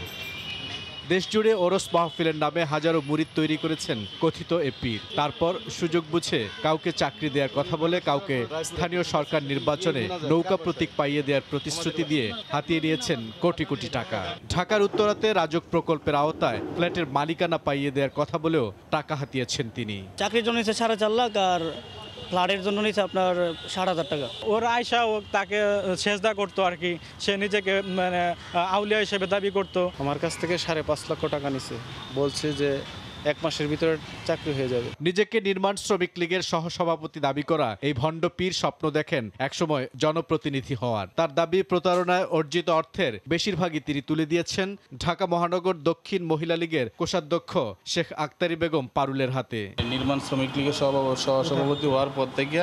দেশজুড়ে ওরস মাহফিলের নামে হাজারো মুরিদ তৈরি করেছেন কথিত এ পীর। তারপর সুযোগ বুঝে কাউকে চাকরি দেওয়ার কথা বলে, কাউকে স্থানীয় সরকার নির্বাচনে নৌকা প্রতীক পাইয়ে দেওয়ার প্রতিশ্রুতি দিয়ে হাতিয়ে নিয়েছেন কোটি কোটি টাকা। ঢাকার উত্তরাতে রাজক প্রকল্পের আওতায় ফ্ল্যাটের মালিকানা পাইয়ে দেওয়ার কথা বলেও টাকা হাতিয়েছেন তিনি। চাকরির জন্য 4.5 লাখ আর ফ্ল্যাটের জন্য নিচ্ছে আপনার 7,500 টাকা। ওর আয়সা ও তাকে সেজদা করতো আর কি, সে নিজেকে মানে আউলিয়া হিসেবে দাবি করতো। আমার কাছ থেকে 5.5 লক্ষ টাকা নিছে, বলছে যে 1 মাসের ভিতরে চাকরি হয়ে যাবে। নিজেকে নির্মাণ শ্রমিক লীগের সহসভাপতি দাবি করা এই ভণ্ড পীর স্বপ্ন দেখেন একসময় জনপ্রতিনিধি হওয়ার। তার দাবি, প্রতারণায় অর্জিত অর্থের বেশিরভাগই তিনি তুলে দিয়েছেন ঢাকা মহানগর দক্ষিণ মহিলা লীগের কোষাধ্যক্ষ শেখ আক্তারি বেগম পারুলের হাতে। নির্মাণ শ্রমিক লীগের সহসভাপতি হওয়ার পর থেকে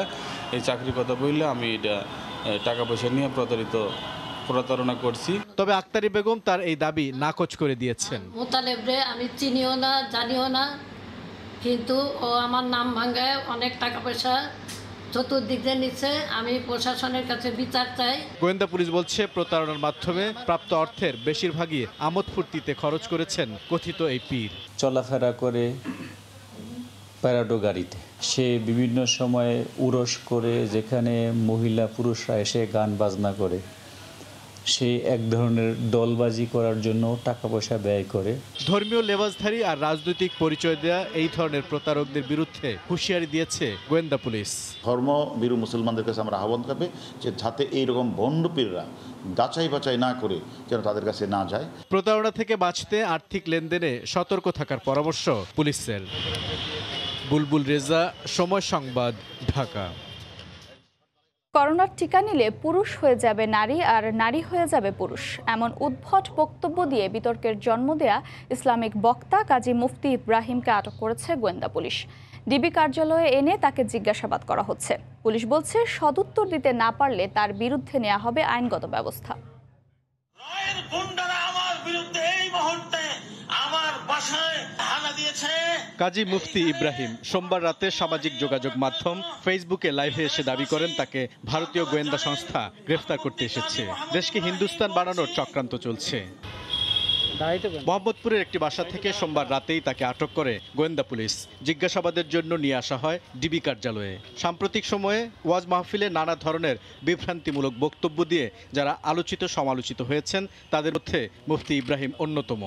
এই চাকরির কথা বললে আমি এটা টাকা পয়সা নিয়ে প্রতারণা করছি। তবে আক্তারি বেগম তার এই দাবি নাকচ করে দিয়েছেন। মোতালেবরে আমি চিনিও না, জানিও না, কিন্তু ও আমার নাম ভাঙায় অনেক টাকা পয়সা চতুর্দিক দিয়ে নিচ্ছে। আমি প্রশাসনের কাছে বিচার চাই। গোয়েন্দা পুলিশ বলছে, প্রতারণার মাধ্যমে প্রাপ্ত অর্থের বেশিরভাগই আমোদ ফুর্তিতে খরচ করেছেন কথিত এই পীর। চলাফেরা করে প্যারাডো গাড়িতে, সে বিভিন্ন সময়ে উরস করে, যেখানে মহিলা পুরুষরা এসে গান বাজনা করে, সে এক ধরনের দলবাজি করার জন্য টাকা পয়সা ব্যয় করে। ধর্মীয় লেবাসধারী আর রাজনৈতিক পরিচয় দেয়া এই ধরনের প্রতারকদের বিরুদ্ধে হুঁশিয়ারি দিয়েছে গোয়েন্দা পুলিশ। ধর্মভীরু মুসলমানদের কাছে আমরা আহ্বান করবে যে যাতে এইরকম ভণ্ড পীররা যাচাই বাছাই না করে যেন তাদের কাছে না যায়। প্রতারণা থেকে বাঁচতে আর্থিক লেনদেনে সতর্ক থাকার পরামর্শ পুলিশের। বুলবুল রেজা, সময় সংবাদ, ঢাকা। করোনার টিকা নিলে পুরুষ হয়ে যাবে নারী আর নারী হয়ে যাবে পুরুষ, এমন উদ্ভট বক্তব্য দিয়ে বিতর্কের জন্ম দেয়া ইসলামিক বক্তা কাজী মুফতি ইব্রাহিমকে আটক করেছে গোয়েন্দা পুলিশ। ডিবি কার্যালয়ে এনে তাকে জিজ্ঞাসাবাদ করা হচ্ছে। পুলিশ বলছে, সদুত্তর দিতে না পারলে তার বিরুদ্ধে নেওয়া হবে আইনগত ব্যবস্থা। কাজী মুফতি ইব্রাহিম সোমবার রাতে সামাজিক যোগাযোগ মাধ্যম ফেসবুকে লাইভে এসে দাবি করেন তাকে ভারতীয় গোয়েন্দা সংস্থা গ্রেফতার করতে এসেছে। দেশকে হিন্দুস্তান বানানোর চক্রান্ত চলছে। মোহাম্মদপুরের একটি বাসা থেকে সোমবার রাতেই তাকে আটক করে গোয়েন্দা পুলিশ। জিজ্ঞাসাবাদের জন্য নিয়ে আসা হয় ডিবি কার্যালয়ে। সাম্প্রতিক সময়ে ওয়াজ মাহফিলে নানা ধরনের বিভ্রান্তিমূলক বক্তব্য দিয়ে যারা আলোচিত সমালোচিত হয়েছেন তাদের মধ্যে মুফতি ইব্রাহিম অন্যতম।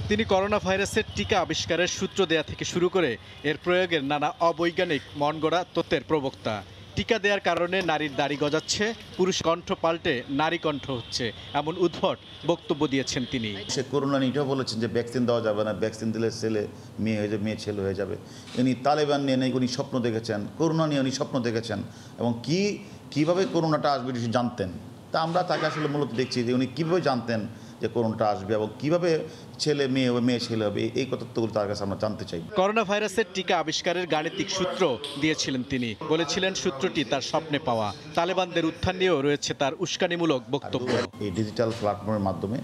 তিনি করোনা ভাইরাসের টিকা আবিষ্কারের সূত্র দেয়া থেকে শুরু করে এর প্রয়োগের নানা অবৈজ্ঞানিক মনগড়া তত্ত্বের প্রবক্তা। টিকা দেওয়ার কারণে নারীর দাড়ি গজাচ্ছে, পুরুষ কণ্ঠ পাল্টে নারী কণ্ঠ হচ্ছে, এমন উদ্ভট বক্তব্য দিয়েছেন তিনি। সে করোনা নিয়েও বলেছেন যে ভ্যাকসিন দেওয়া যাবে না, ভ্যাকসিন দিলে ছেলে মেয়ে হয়ে যাবে, মেয়ে ছেলে হয়ে যাবে। উনি তালেবান নিয়ে নেই উনি স্বপ্ন দেখেছেন, করোনা নিয়ে উনি স্বপ্ন দেখেছেন এবং কীভাবে করোনাটা আসবে উনি জানতেন। তা আমরা তাকে আসলে মূলত দেখছি যে উনি কীভাবে জানতেন যে করোনাটা আসবে এবং কীভাবে ছেলে মেয়ে হবে, মেয়ে ছেলে হবে, এই তথ্যগুলো তার কাছে আমরা জানতে চাই। করোনা ভাইরাসের টিকা আবিষ্কারের গাণিতিক সূত্র দিয়েছিলেন তিনি। বলেছিলেন সূত্রটি তার স্বপ্নে পাওয়া। তালেবানদের উত্থান নিয়েও রয়েছে তার উস্কানিমূলক বক্তব্য। এই ডিজিটাল প্ল্যাটফর্মের মাধ্যমে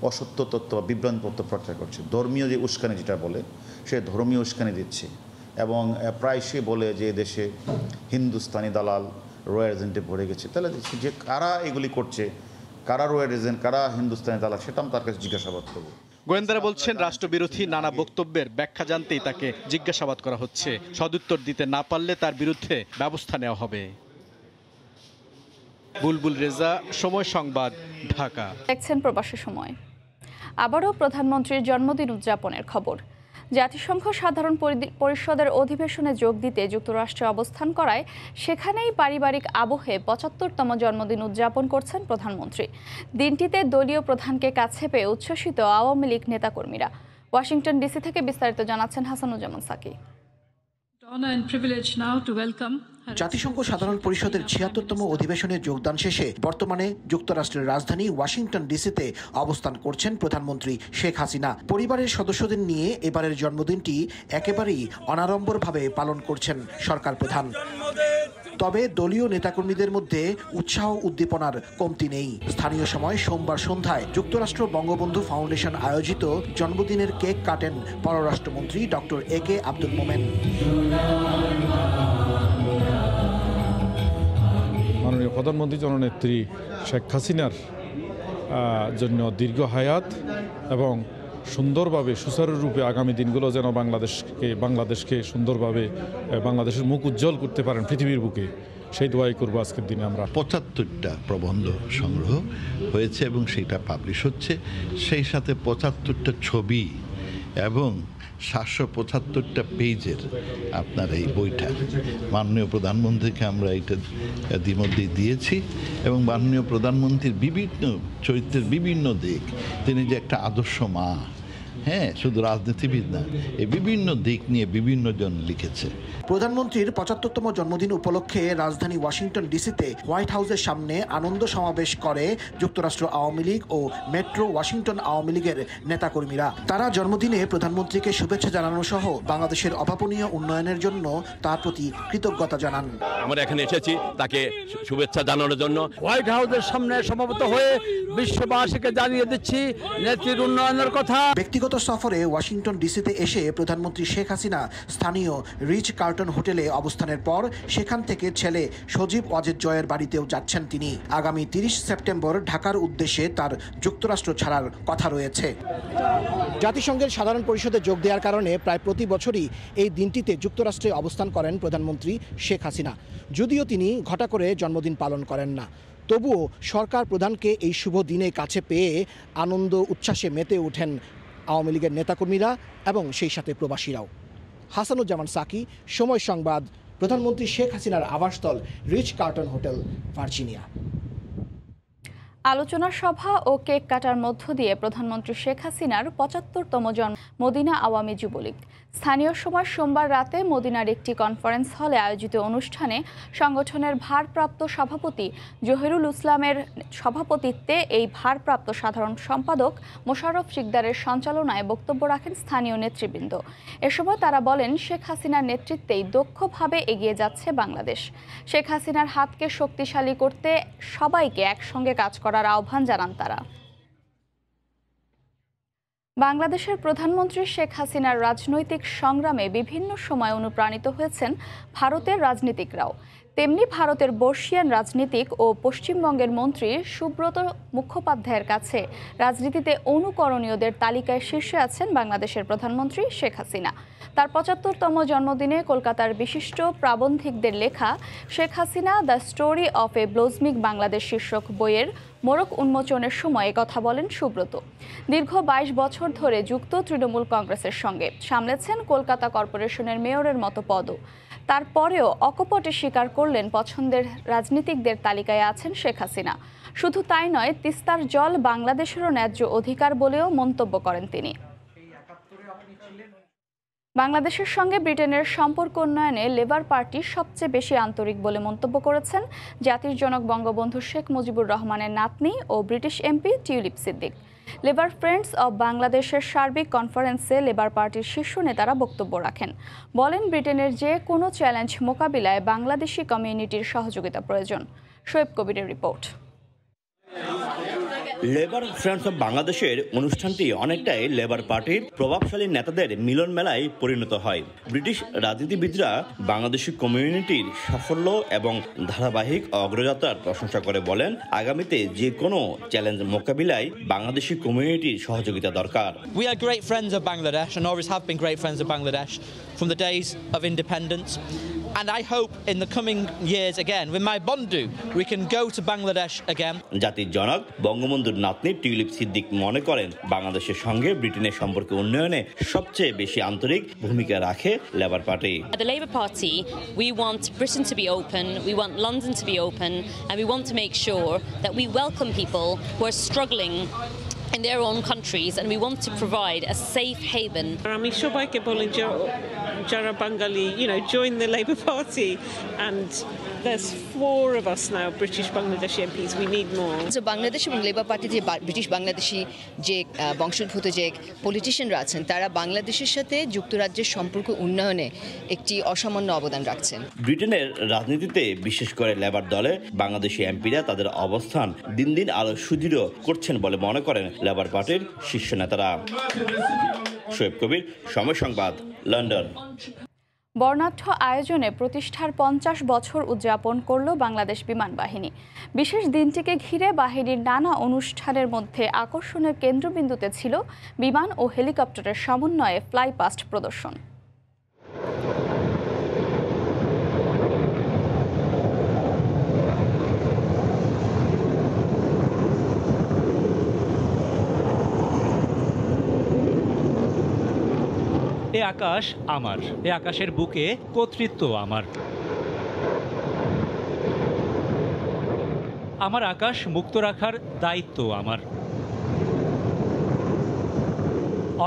অসত্য তথ্য বা বিভ্রান্ত তথ্য প্রচার করছে। ধর্মীয় যে উস্কানি যেটা বলে, সে ধর্মীয় উস্কানি দিচ্ছে এবং প্রায়শই বলে যে দেশে হিন্দুস্তানি দালাল রয়্যাল এজেন্টে ভরে গেছে। তাহলে যে কারা এগুলি করছে, কারা রয়্যাল এজেন্ট, কারা হিন্দুস্তানি দালাল, সেটা আমি তার কাছে জিজ্ঞাসাবাদ করব। গোয়েন্দারা বলছেন রাষ্ট্রবিরোধী নানা বক্তব্যের ব্যাখ্যা জানতেই তাকে জিজ্ঞাসাবাদ করা হচ্ছে। সদুত্তর দিতে না পারলে তার বিরুদ্ধে ব্যবস্থা নেওয়া হবে। বুলবুল রেজা, সময় সংবাদ, ঢাকা। দেখছেন প্রবাসী সময়। আবারও প্রধানমন্ত্রীর জন্মদিন উদযাপনের খবর। জাতিসংঘ সাধারণ পরিষদের অধিবেশনে যোগ দিতে যুক্তরাষ্ট্রে অবস্থান করায় সেখানেই পারিবারিক আবহে ৭৫তম জন্মদিন উদযাপন করছেন প্রধানমন্ত্রী। দিনটিতে দলীয় প্রধানকে কাছে পেয়ে উচ্ছ্বসিত আওয়ামী লীগ নেতাকর্মীরা। ওয়াশিংটন ডিসি থেকে বিস্তারিত জানাচ্ছেন হাসানুজ্জামান সাকি। জাতিসংঘ সাধারণ পরিষদের ৭৬তম অধিবেশনে যোগদান শেষে বর্তমানে যুক্তরাষ্ট্রের রাজধানী ওয়াশিংটন ডিসিতে অবস্থান করছেন প্রধানমন্ত্রী শেখ হাসিনা। পরিবারের সদস্যদের নিয়ে এবারের জন্মদিনটি একেবারেই অনাড়ম্বরভাবে পালন করছেন সরকার প্রধান। তবে দলীয় নেতাকর্মীদের মধ্যে উৎসাহ উদ্দীপনার কমতি নেই। স্থানীয় সময় সোমবার সন্ধ্যায় যুক্তরাষ্ট্র বঙ্গবন্ধু ফাউন্ডেশন আয়োজিত জন্মদিনের কেক কাটেন পররাষ্ট্রমন্ত্রী ডক্টর AK আব্দুল মোমেন। মাননীয় প্রধানমন্ত্রী জননেত্রী শেখ হাসিনার জন্য দীর্ঘ হায়াত এবং সুন্দরভাবে সুচারুরূপে আগামী দিনগুলো যেন বাংলাদেশকে সুন্দরভাবে বাংলাদেশের মুখ উজ্জ্বল করতে পারেন পৃথিবীর বুকে, সেই দোয়াই করবো আজকের দিনে। আমরা ৭৫টা প্রবন্ধ সংগ্রহ হয়েছে এবং সেটা পাবলিশ হচ্ছে, সেই সাথে ৭৫টা ছবি এবং ৭৭৫টা পেজের আপনার এই বইটা মাননীয় প্রধানমন্ত্রীকে আমরা এটা ইতিমধ্যেই দিয়েছি এবং মাননীয় প্রধানমন্ত্রীর বিভিন্ন চরিত্রের বিভিন্ন দিক, তিনি যে একটা আদর্শ মা, হ্যাঁ, শুধু রাজনীতিবিদ না, এই বিভিন্ন দিক নিয়ে বিভিন্ন জন লিখেছে। প্রধানমন্ত্রীর ৭৫তম জন্মদিন উপলক্ষে রাজধানী ওয়াশিংটন ডিসিতে হোয়াইট হাউসের সামনে আনন্দ সমাবেশ করে যুক্তরাষ্ট্র আওয়ামী লীগ ও মেট্রো ওয়াশিংটন আওয়ামী লীগের নেতাকর্মীরা। তারা জন্মদিনে প্রধানমন্ত্রীকে শুভেচ্ছা জানানো সহ বাংলাদেশের অভাবনীয় উন্নয়নের জন্য তার প্রতি কৃতজ্ঞতা জানান। আমরা এখানে এসেছি তাকে শুভেচ্ছা জানানোর জন্য। হোয়াইট হাউসের সামনে সমবেত হয়ে বিশ্ববাসীকে জানিয়ে দিচ্ছি নেত্রীর উন্নয়নের কথা। ব্যক্তিগত সফরে ওয়াশিংটন ডিসিতে এসে প্রধানমন্ত্রী শেখ হাসিনা স্থানীয় রিচ কার্টন হোটেলে অবস্থানের পর সেখান থেকে ছেলে সজীব ওয়াজেদ জয়ের বাড়িতেও যাচ্ছেন তিনি। আগামী ৩০ সেপ্টেম্বর ঢাকার উদ্দেশ্যে তার যুক্তরাষ্ট্র ছাড়ার কথা রয়েছে। জাতিসংঘের সাধারণ পরিষদে যোগ দেওয়ার কারণে প্রায় প্রতি বছরই এই দিনটিতে যুক্তরাষ্ট্রে অবস্থান করেন প্রধানমন্ত্রী শেখ হাসিনা। যদিও তিনি ঘটা করে জন্মদিন পালন করেন না, তবুও সরকার প্রধানকে এই শুভ দিনে কাছে পেয়ে আনন্দ উচ্ছ্বাসে মেতে ওঠেন আওয়ামী লীগের নেতাকর্মীরা এবং সেই সাথে প্রবাসীরাও। হাসানুজ্জামান সাকি, সময় সংবাদ, প্রধানমন্ত্রী শেখ হাসিনার আবাসস্থল রিচ কার্টন হোটেল, ভার্জিনিয়া। আলোচনা সভা ও কেক কাটার মধ্য দিয়ে প্রধানমন্ত্রী শেখ হাসিনার ৭৫তম জন্ম মদিনা আওয়ামী যুবলীগ। স্থানীয় সময় সোমবার রাতে মদিনার একটি কনফারেন্স হলে আয়োজিত অনুষ্ঠানে সংগঠনের ভারপ্রাপ্ত সভাপতি জহিরুল ইসলামের সভাপতিত্বে এই ভারপ্রাপ্ত সাধারণ সম্পাদক মোশাররফ শিকদারের সঞ্চালনায় বক্তব্য রাখেন স্থানীয় নেতৃবৃন্দ। এ সময় তারা বলেন, শেখ হাসিনার নেতৃত্বেই দক্ষভাবে এগিয়ে যাচ্ছে বাংলাদেশ। শেখ হাসিনার হাতকে শক্তিশালী করতে সবাইকে একসঙ্গে কাজ করার আহ্বান জানান তারা। বাংলাদেশের প্রধানমন্ত্রী শেখ হাসিনার রাজনৈতিক সংগ্রামে বিভিন্ন সময় অনুপ্রাণিত হয়েছেন ভারতের রাজনীতিকরাও। তেমনি ভারতের বর্ষিয়ান রাজনীতিক ও পশ্চিমবঙ্গের মন্ত্রী সুব্রত মুখোপাধ্যায়ের কাছে রাজনীতিতে অনুকরণীয়দের তালিকায় শীর্ষে আছেন বাংলাদেশের প্রধানমন্ত্রী শেখ হাসিনা। তার ৭৫তম জন্মদিনে কলকাতার বিশিষ্ট প্রাবন্ধিকদের লেখা Sheikh Hasina the story of a blossoming Bangladesh শীর্ষক বইয়ের মোড়ক উন্মোচনের সময় কথা বলেন সুব্রত। দীর্ঘ ২২ বছর ধরে যুক্ত তৃণমূল কংগ্রেসের সঙ্গে, সামলেছেন কলকাতা কর্পোরেশনের মেয়রের মতো পদও। তারপরেও অকপটে স্বীকার করলেন পছন্দের রাজনীতিকদের তালিকায় আছেন শেখ হাসিনা। শুধু তাই নয়, তিস্তার জল বাংলাদেশেরও ন্যায্য অধিকার বলেও মন্তব্য করেন তিনি। বাংলাদেশের সঙ্গে ব্রিটেনের সম্পর্ক উন্নয়নে লেবার পার্টি সবচেয়ে বেশি আন্তরিক বলে মন্তব্য করেছেন জাতির জনক বঙ্গবন্ধু শেখ মুজিবুর রহমানের নাতনি ও British MP Tulip Siddiq. Labour Friends of বাংলাদেশের সার্বিক কনফারেন্সে লেবার পার্টির শীর্ষ নেতারা বক্তব্য রাখেন। বলেন, ব্রিটেনের যে কোনো চ্যালেঞ্জ মোকাবিলায় বাংলাদেশি কমিউনিটির সহযোগিতা প্রয়োজন। শোয়েব কবিরের রিপোর্ট। লেবার ফ্রেন্ডস অব বাংলাদেশের অনুষ্ঠানটি অনেকটাই লেবার পার্টির প্রভাবশালী নেতাদের মিলন মেলায় পরিণত হয়। ব্রিটিশ রাজনীতিবিদরা বাংলাদেশি কমিউনিটির সাফল্য এবং ধারাবাহিক অগ্রযাত্রার প্রশংসা করে বলেন, আগামীতে যে কোনো চ্যালেঞ্জ মোকাবিলায় বাংলাদেশি কমিউনিটির সহযোগিতা দরকার। We are great friends of Bangladesh and always have been great friends of Bangladesh from the days of independence. And I hope in the coming years again, with my Bondu, we can go to Bangladesh again. জাতির জনক বঙ্গবন্ধুর নাতনি tulip Siddique মনে করেন, বাংলাদেশের সঙ্গে ব্রিটেনের সম্পর্ক উন্নয়নে সবচেয়ে বেশি আন্তরিক ভূমিকা রাখে labour party. The Labour Party, we want Britain to be open, we want London to be open, and we want to make sure that we welcome people who are struggling in their own countries, and we want to provide a safe haven. আমি সবাইকে বলি যারা বাঙালি, join the Labour Party, and there's 4 of us now, British Bangladeshi MPs. We need more. So Bangladesh এবং labour party যে British Bangladeshi যে বংশোদ্ভূত যে পলিটিশিয়ানরা আছেন, তারা বাংলাদেশের সাথে যুক্তরাজ্যের সম্পর্ক উন্নয়নে একটি অসামান্য অবদান রাখছেন। ব্রিটেনের রাজনীতিতে বিশেষ করে লেবার দলে বাংলাদেশি এমপিরা তাদের অবস্থান দিন দিন আরো সুদৃঢ় করছেন বলে মনে করেন লেবার পার্টির শীর্ষ নেতারা। শোয়েব কবির, সময় সংবাদ, লন্ডন। বর্ণাঢ্য আয়োজনে প্রতিষ্ঠার 50 বছর উদযাপন করল বাংলাদেশ বিমান বাহিনী। বিশেষ দিনটিকে ঘিরে বাহিনীর নানা অনুষ্ঠানের মধ্যে আকর্ষণের কেন্দ্রবিন্দুতে ছিল বিমান ও হেলিকপ্টারের সমন্বয়ে ফ্লাই পাস্ট প্রদর্শন। এ আকাশ আমার, এ আকাশের বুকে কর্তৃত্ব আমার। আমার আকাশ মুক্ত রাখার দায়িত্ব আমার।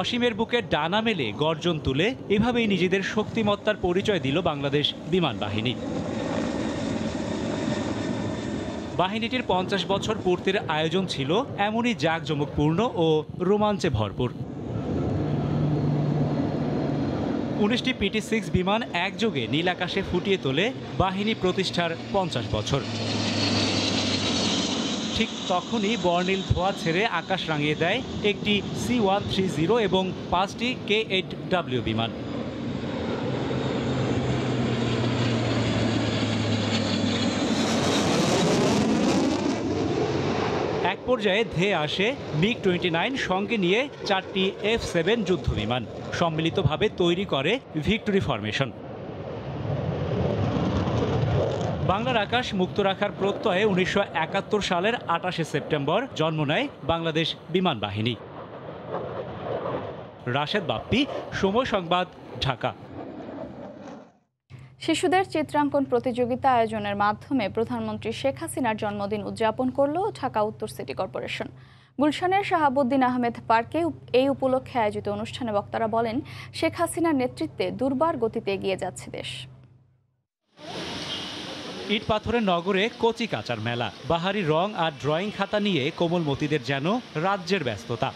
অসীমের বুকে ডানা মেলে গর্জন তুলে এভাবেই নিজেদের শক্তিমত্তার পরিচয় দিল বাংলাদেশ বিমান বাহিনী। বাহিনীটির 50 বছর পূর্তির আয়োজন ছিল এমনই জাঁকজমকপূর্ণ ও রোমাঞ্চে ভরপুর। 19টি PT-6 বিমান একযোগে নীল আকাশে ফুটিয়ে তোলে বাহিনী প্রতিষ্ঠার 50 বছর। ঠিক তখনই বর্ণিল ধোঁয়া ছেড়ে আকাশ রাঙিয়ে দেয় একটি C-130 এবং 5টি K-8W বিমান। এক পর্যায়ে ধেয়ে আসে MiG-29 সঙ্গে নিয়ে 4টি F-7 যুদ্ধ বিমান সম্মিলিতভাবে তৈরি করে ভিক্টোরি ফরমেশন। বাংলার আকাশ মুক্ত রাখার প্রত্যয়ে 1971 সালের 28শে সেপ্টেম্বর জন্ম নেয় বাংলাদেশ বিমান বাহিনী। রাশেদ বাপ্পি, সময় সংবাদ, ঢাকা। শিশুদের চিত্রাঙ্কন প্রতিযোগিতা আয়োজনের মাধ্যমে প্রধানমন্ত্রী শেখ হাসিনার জন্মদিন উদযাপন করল ঢাকা উত্তর সিটি কর্পোরেশন। গুলশানের শাহাবুদ্দিন আহমেদ পার্কে এই উপলক্ষে আয়োজিত অনুষ্ঠানে বক্তারা বলেন, শেখ হাসিনার নেতৃত্বে দুর্বার গতিতে এগিয়ে যাচ্ছে দেশ। ইট পাথরের নগরে কচি কাচার মেলা, বাহারি রং আর ড্রয়িং খাতা নিয়ে কোমলমতিদের যেন রাজ্যের ব্যস্ততা।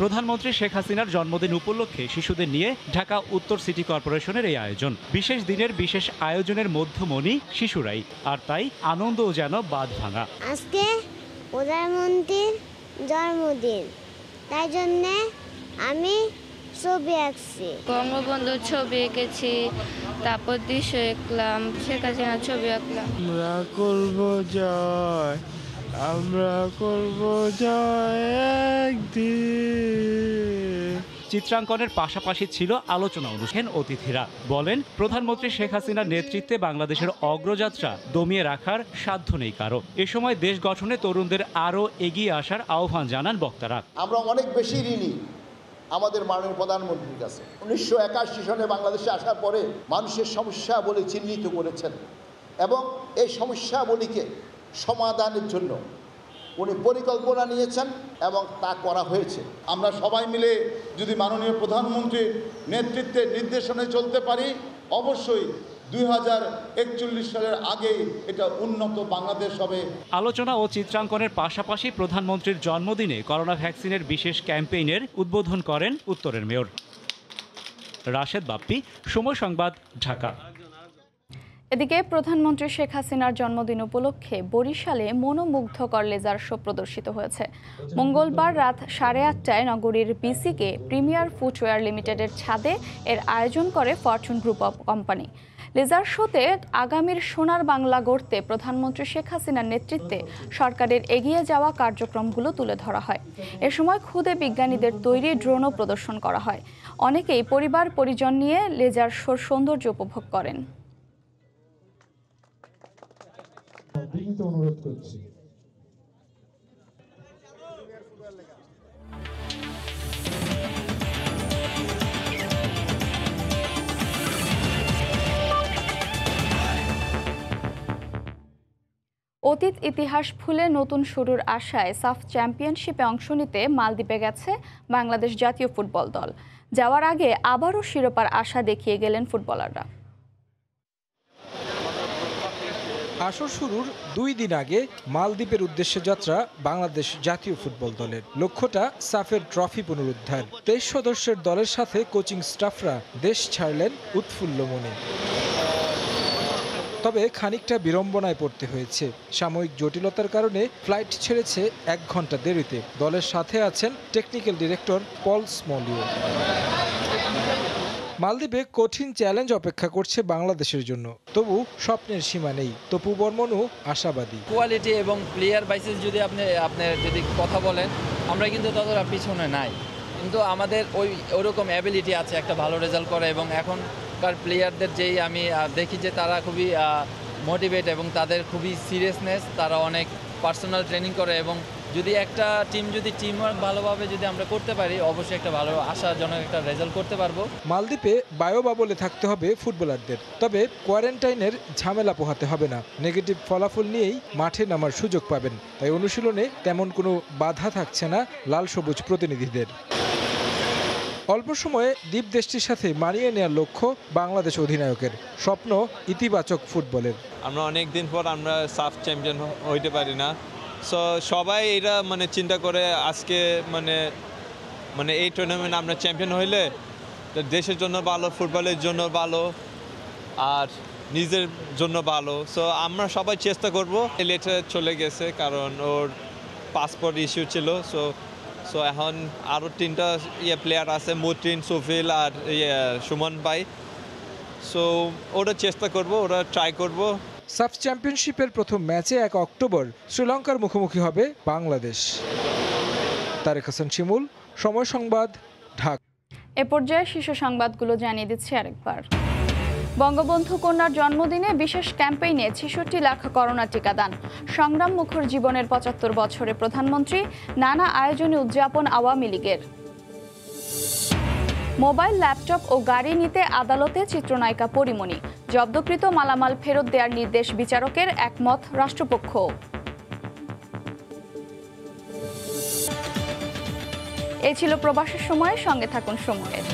প্রধানমন্ত্রী শেখ হাসিনার জন্মদিন উপলক্ষে শিশুদের নিয়ে ঢাকা উত্তর সিটি কর্পোরেশনের এই আয়োজন। বিশেষ দিনের বিশেষ আয়োজনের মধ্যমণি শিশুরাই, আর তাই আনন্দও যেন বাঁধ ভাঙা। আজকে প্রধানমন্ত্রীর জন্মদিন, তাই জন্যে আমি ছবি আঁকছি, বঙ্গবন্ধুর ছবি এঁকেছি, তারপর দৃশ্য আঁকলাম, শেখ হাসিনার ছবি আঁকলাম। আমরা করব জয়, আমরা করব জয় একদিন। চিত্রাঙ্কনের পাশাপাশি ছিল আলোচনা অনুষ্ঠান। অতিথিরা বলেন, প্রধানমন্ত্রী শেখ হাসিনার নেতৃত্বে বাংলাদেশের অগ্রযাত্রা দমিয়ে রাখার সাধ্য নেই কারো। এ সময় দেশ গঠনে তরুণদের আরও এগিয়ে আসার আহ্বান জানান বক্তারা। আমরা অনেক বেশি ঋণী আমাদের মাননীয় প্রধানমন্ত্রীর কাছে। 1981 সনে বাংলাদেশে আসার পরে মানুষের সমস্যা বলে চিহ্নিত করেছেন এবং এই সমস্যাবলীকে সমাধানের জন্য উনি পরিকল্পনা নিয়েছেন এবং তা করা হয়েছে। আমরা সবাই মিলে যদি মাননীয় প্রধানমন্ত্রীর নেতৃত্বে নির্দেশনায় চলতে পারি, অবশ্যই 2041 সালের আগে এটা উন্নত বাংলাদেশ হবে। আলোচনা ও চিত্রাঙ্কনের পাশাপাশি প্রধানমন্ত্রীর জন্মদিনে করোনা ভ্যাকসিনের বিশেষ ক্যাম্পেইনের উদ্বোধন করেন উত্তরের মেয়র। রাশেদ বাপ্পি, সময় সংবাদ, ঢাকা। এদিকে প্রধানমন্ত্রী শেখ হাসিনার জন্মদিন উপলক্ষে বরিশালে মনোমুগ্ধকর লেজার শো প্রদর্শিত হয়েছে। মঙ্গলবার রাত 8:30টায় নগরীর বিসিকে প্রিমিয়ার ফুটওয়্যার লিমিটেডের ছাদে এর আয়োজন করে fortune group of company. Laser শোতে আগামীর সোনার বাংলা গড়তে প্রধানমন্ত্রী শেখ হাসিনার নেতৃত্বে সরকারের এগিয়ে যাওয়া কার্যক্রমগুলো তুলে ধরা হয়। এ সময় ক্ষুদে বিজ্ঞানীদের তৈরি ড্রোনও প্রদর্শন করা হয়। অনেকেই পরিবার পরিজন নিয়ে লেজার শোর সৌন্দর্য উপভোগ করেন। অনুরোধ করছি। অতীত ইতিহাস ভুলে নতুন শুরুর আশায় সাফ চ্যাম্পিয়নশিপে অংশ নিতে মালদ্বীপে গেছে বাংলাদেশ জাতীয় ফুটবল দল। যাওয়ার আগে আবারও শিরোপার আশা দেখিয়ে গেলেন ফুটবলাররা। আসর শুরুর 2 দিন আগে মালদ্বীপের উদ্দেশ্যে যাত্রা বাংলাদেশ জাতীয় ফুটবল দলের। লক্ষ্যটা সাফের ট্রফি পুনরুদ্ধার। 23 সদস্যের দলের সাথে কোচিং স্টাফরা দেশ ছাড়লেন উৎফুল্ল মনে। তবে খানিকটা বিড়ম্বনায় পড়তে হয়েছে। সাময়িক জটিলতার কারণে ফ্লাইট ছেড়েছে 1 ঘন্টা দেরিতে। দলের সাথে আছেন টেকনিক্যাল ডিরেক্টর পল স্মলিও। মালদ্বীপে কঠিন চ্যালেঞ্জ অপেক্ষা করছে বাংলাদেশের জন্য, তবু স্বপ্নের সীমা নেই। তপু বর্মনও আশাবাদী। কোয়ালিটি এবং প্লেয়ার বাইসিস যদি আপনি যদি কথা বলেন, আমরা কিন্তু ততটা পিছনে নাই, কিন্তু আমাদের ওইরকম অ্যাবিলিটি আছে একটা ভালো রেজাল্ট করে। এবং এখনকার প্লেয়ারদের যেই আমি দেখি যে তারা খুবই মোটিভেট এবং তাদের খুবই সিরিয়াসনেস, তারা অনেক পার্সোনাল ট্রেনিং করে। এবং যদি একটা টিম টিমওয়ার্ক ভালোভাবে যদি আমরা করতে পারি, অবশ্যই একটা ভালো আশাজনক একটা রেজাল্ট করতে পারবো। মালদ্বীপে বায়োবাবলে থাকতে হবে ফুটবলারদের, তবে কোয়ারেন্টাইনের ঝামেলা পোহাতে হবে না। নেগেটিভ ফলাফল নিয়েই মাঠে নামার সুযোগ পাবেন। তাই অনুশীলনে তেমন কোনো বাধা থাকছে না লাল সবুজ প্রতিনিধিদের। অল্প সময়ে দ্বীপ দেশটির সাথে মানিয়ে নেওয়ার লক্ষ্য বাংলাদেশ অধিনায়কের। স্বপ্ন ইতিবাচক ফুটবলের। আমরা অনেক দিন পর আমরা সাফ চ্যাম্পিয়ন হইতে পারি না, সো সবাই এটা চিন্তা করে আজকে এই টুর্নামেন্ট আমরা চ্যাম্পিয়ন হইলে দেশের জন্য ভালো, ফুটবলের জন্য ভালো, আর নিজের জন্য ভালো। সো আমরা সবাই চেষ্টা করব। লেটার চলে গেছে কারণ ওর পাসপোর্ট ইস্যু ছিল। সো এখন আরও 3টা প্লেয়ার আছে, মতিন, সুফিল আর সুমন ভাই। সো ওরা চেষ্টা করব, ওরা ট্রাই করব। সাফ চ্যাম্পিয়নশিপের প্রথম ম্যাচে 1 অক্টোবর শ্রীলঙ্কার মুখোমুখি হবে বাংলাদেশ। তারেক হাসান শিমুল, সময় সংবাদ, ঢাকা। এ পর্যায়ে শীর্ষ সংবাদগুলো জানিয়ে দিচ্ছি আরেকবার। বঙ্গবন্ধু কন্যার জন্মদিনে বিশেষ ক্যাম্পেইনে 66 লাখ করোনা টিকাদান। সংগ্রাম মুখর জীবনের 75 বছরে প্রধানমন্ত্রী, নানা আয়োজনে উদযাপন আওয়ামী লীগের। মোবাইল, ল্যাপটপ ও গাড়ি নিতে আদালতে চিত্রনায়িকা পরিমণি। জব্দকৃত মালামাল ফেরত দেওয়ার নির্দেশ বিচারকের, একমত রাষ্ট্রপক্ষ। এই ছিল প্রবাসের সময়, সঙ্গে থাকুন সময়ের।